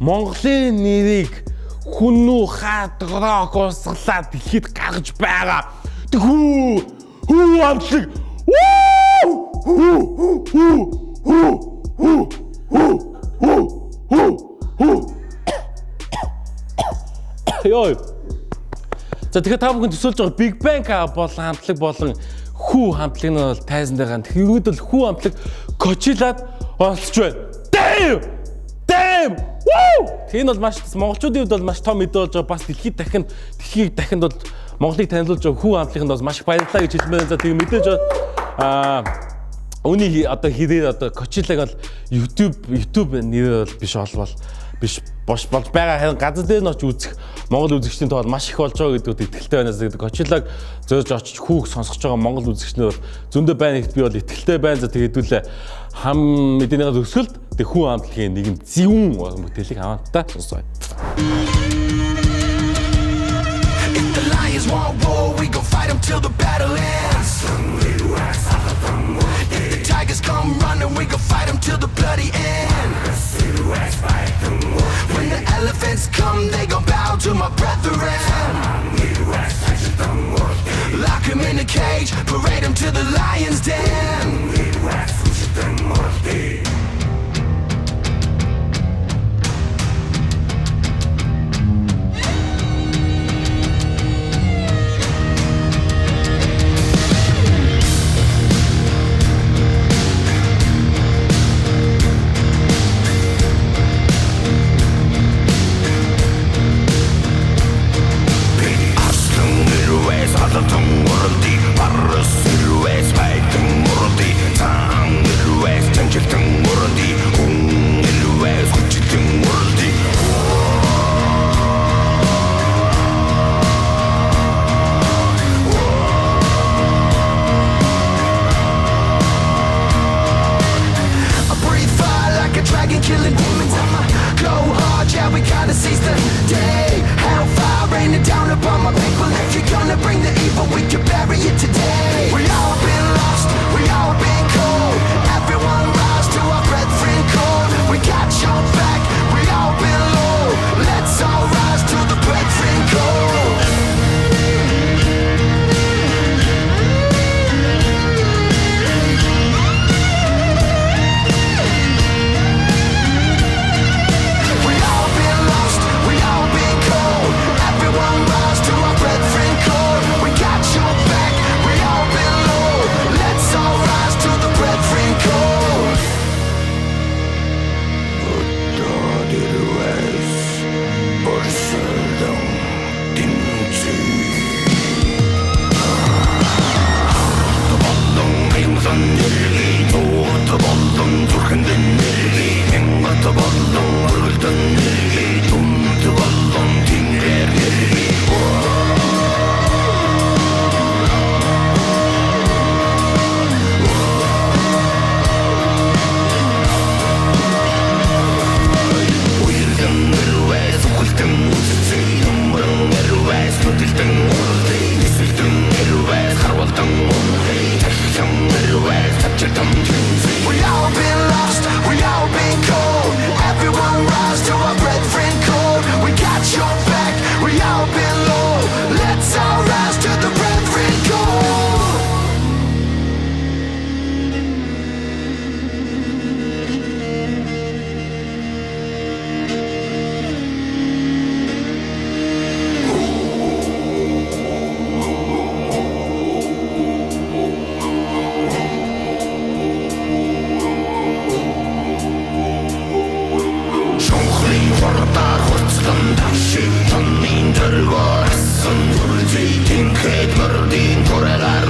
Монголын нэрийг хүнүү хаадгороо госглаад дэлхийд гаргаж байгаа. Хүү амтлаг. Ёо. За тэгэхээр та бүхэн төсөөлж байгаа Big Bang болон хамтлаг болон хүү хамтлагийг нь бол тайзан дээр ганд. Тэгвэл хүү хамтлаг Coachella-д олцож байна. Damn! Woo! Энэ бол маш монголчуудын хувьд бол маш том мэдээ болж байгаа. Бас дэлхийд дахинд бол Монголыг танилцуулж байгаа хүү хамтлаганд бас маш их баярлалаа гэж хэлмээр. За тийм мэдээж Үүний одоо хэрээр одоо Coachella-г бол YouTube нэрээр бол биш болж байгаа. Харин газар дээр нь очиж үзэх Монгол үзэгчдийн тоо маш их болж байгаа гэдэгт итгэлтэй байна. Coachella-г зөж очиж хүүг сонсгож байгаа Монгол үзэгчнэр бол зөндөө байна гэхэд би бол итгэлтэй байна. За тэгээд хам мэдээнийгээ төгсгөлд тэг хүү хамтлагийн нэгэн зөвүүн бүтээлийг хамтдаа сонсгоё. Come running, we gon' fight them till the bloody end. When the elephants come, they gon' bow to my brethren. Lock them in a cage, parade them to the lion's den. Killing demons, I'ma go hard, yeah, we gotta seize the day. Hellfire raining down upon my people. If you're gonna bring the evil, we can bury it today. We all been lost, we all been cold. Everyone rise to our brethren call. We got your back, we all been low. Let's all rise to the brethren call. Тэнхэд мөрдийн тураагаар